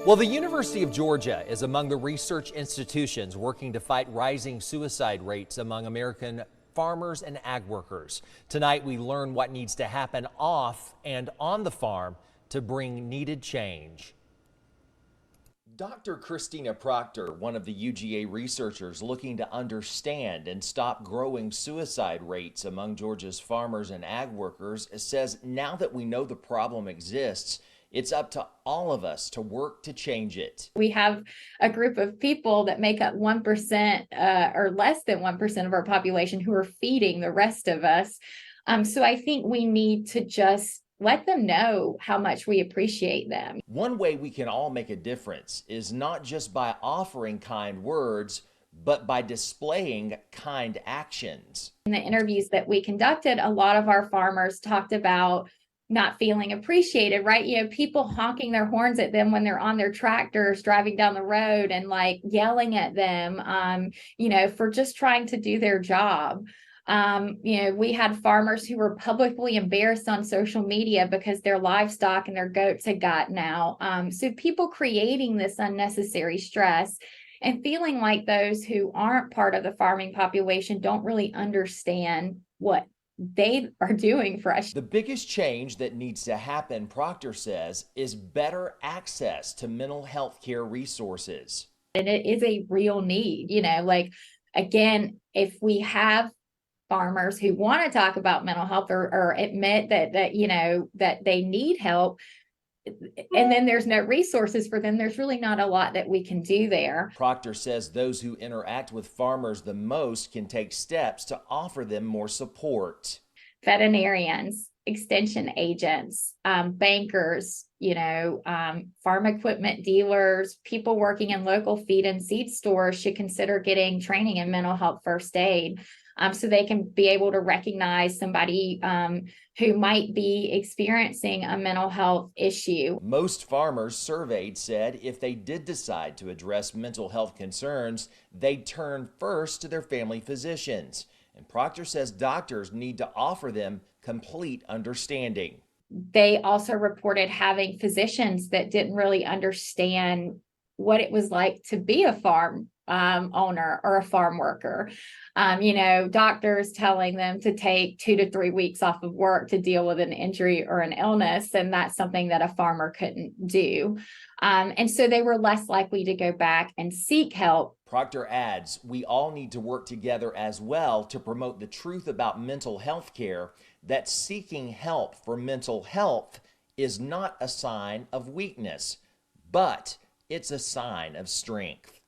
Well, the University of Georgia is among the research institutions working to fight rising suicide rates among American farmers and ag workers. Tonight, we learn what needs to happen off and on the farm to bring needed change. Dr. Christina Proctor, one of the UGA researchers looking to understand and stop growing suicide rates among Georgia's farmers and ag workers, says now that we know the problem exists, it's up to all of us to work to change it. We have a group of people that make up 1% or less than 1% of our population who are feeding the rest of us. So I think we need to just let them know how much we appreciate them. One way we can all make a difference is not just by offering kind words, but by displaying kind actions. In the interviews that we conducted, a lot of our farmers talked about not feeling appreciated, right? You know, people honking their horns at them when they're on their tractors driving down the road and like yelling at them, for just trying to do their job. We had farmers who were publicly embarrassed on social media because their livestock and their goats had gotten out. So people creating this unnecessary stress and feeling like those who aren't part of the farming population don't really understand what they are doing for us. The biggest change that needs to happen, Proctor says, is better access to mental health care resources. And it is a real need, again, if we have farmers who want to talk about mental health or admit that they need help, and then there's no resources for them, there's really not a lot that we can do there. Proctor says those who interact with farmers the most can take steps to offer them more support. Veterinarians, extension agents, bankers, farm equipment dealers, people working in local feed and seed stores should consider getting training in mental health first aid. So they can be able to recognize somebody who might be experiencing a mental health issue. Most farmers surveyed said if they did decide to address mental health concerns, they'd turn first to their family physicians. And Proctor says doctors need to offer them complete understanding. They also reported having physicians that didn't really understand what it was like to be a farm owner or a farm worker. Doctors telling them to take 2 to 3 weeks off of work to deal with an injury or an illness, and that's something that a farmer couldn't do. And so they were less likely to go back and seek help. Proctor adds, we all need to work together as well to promote the truth about mental health care, that seeking help for mental health is not a sign of weakness, but it's a sign of strength.